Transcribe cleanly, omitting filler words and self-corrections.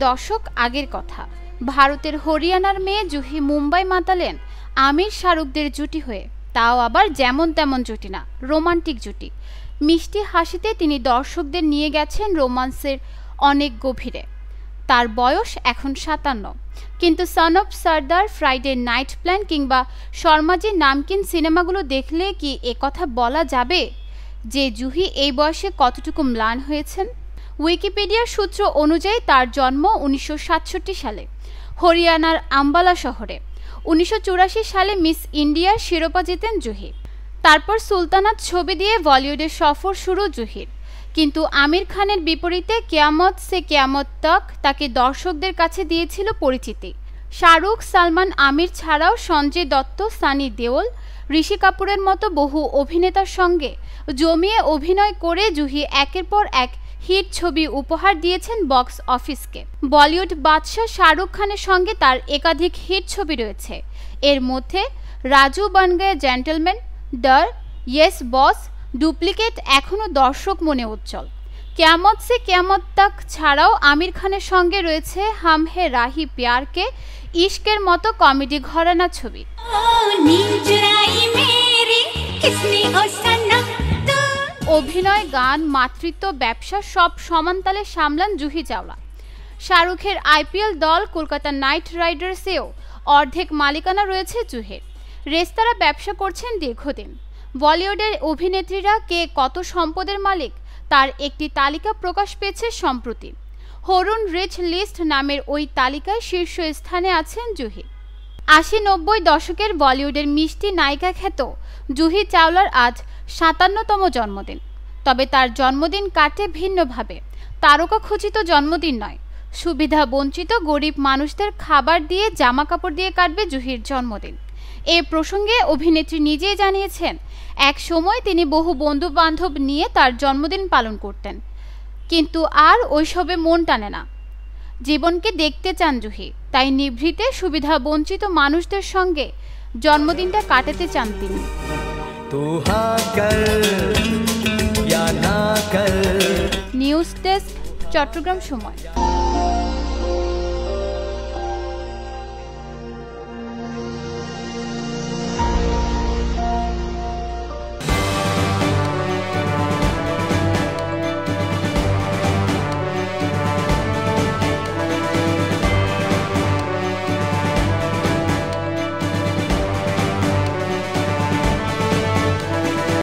দশক আগের কথা। ভারতের হরিয়ানার মেয়ে জুহি মুম্বাই মাতালেন আমির শাহরুখদের জুটি হয়ে, তাও আবার যেমন তেমন জুটি না, রোমান্টিক জুটি। মিষ্টি হাসিতে তিনি দর্শকদের নিয়ে গেছেন রোমান্সের অনেক গভীরে। তার বয়স এখন 57, কিন্তু son of Sardar, Friday night plan কিংবা শর্মাজির নামকিন সিনেমাগুলো দেখলে কি একথা বলা যাবে যে জুহি এই বয়সে কতটুকু ম্লান হয়েছেন? উইকিপিডিয়ার সূত্র অনুযায়ী তার জন্ম 1967 সালে হরিয়ানার আম্বালা শহরে। 1984 সালে মিস ইন্ডিয়ার শিরোপা জেতেন জুহি। তারপর সুলতানাত ছবি দিয়ে বলিউডের সফর শুরু জুহির। কিন্তু আমির খানের বিপরীতে কিয়ামত সে কিয়ামত তক তাকে দর্শকদের কাছে দিয়েছিল পরিচিতি। শাহরুখ, সালমান, আমির ছাড়াও সঞ্জয় দত্ত, সানি দেওল, ঋষি কাপুরের মতো বহু অভিনেতার সঙ্গে জমিয়ে অভিনয় করে জুহি একের পর এক হিট ছবি উপহার দিয়েছেন বক্স অফিসকে। বলিউড বাদশাহ শাহরুখ খানের সঙ্গে তার একাধিক হিট ছবি রয়েছে। এর মধ্যে রাজু বন গয়া জেন্টলম্যান, ডর, ইয়েস বস, ডুপ্লিকেট এখনও দর্শক মনে উজ্জ্বল। কিয়ামত সে কিয়ামত তক ছাড়াও আমির খানের সঙ্গে রয়েছে হাম হে রাহি প্যার কে, ইশকের মতো কমেডি ঘরানা ছবি। অভিনয়, গান, মাতৃত্ব, ব্যবসা সব সমানতালে সামলান জুহি চাওলা। শাহরুখের আইপিএল দল কলকাতা নাইট রাইডার্সেও অর্ধেক মালিকানা রয়েছে জুহির। রেস্তারা ব্যবসা করছেন দীর্ঘদিন। বলিউডের অভিনেত্রীরা কে কত সম্পদের মালিক তার একটি তালিকা প্রকাশ পেয়েছে সম্প্রতি। হরুন রিচ লিস্ট নামের ওই তালিকায় শীর্ষ স্থানে আছেন জুহি। 80-90 দশকের বলিউডের মিষ্টি নায়িকা খ্যাত জুহি চাওলার আজ 57তম জন্মদিন। তবে তার জন্মদিন কাটে ভিন্নভাবে। তারকা খচিত জন্মদিন নয়, সুবিধা বঞ্চিত গরিব মানুষদের খাবার দিয়ে, জামা কাপড় দিয়ে কাটবে জুহির জন্মদিন। এ প্রসঙ্গে অভিনেত্রী নিজেই জানিয়েছেন, এক সময় তিনি বহু বন্ধু বান্ধব নিয়ে তার জন্মদিন পালন করতেন, কিন্তু আর ওইসবে মন টানে না। জীবনকে দেখতে চান জুহি, তাই নিভৃতে সুবিধা বঞ্চিত মানুষদের সঙ্গে জন্মদিনটা কাটাতে চান তিনি। নিউজ ডেস্ক, চট্টগ্রাম সময়।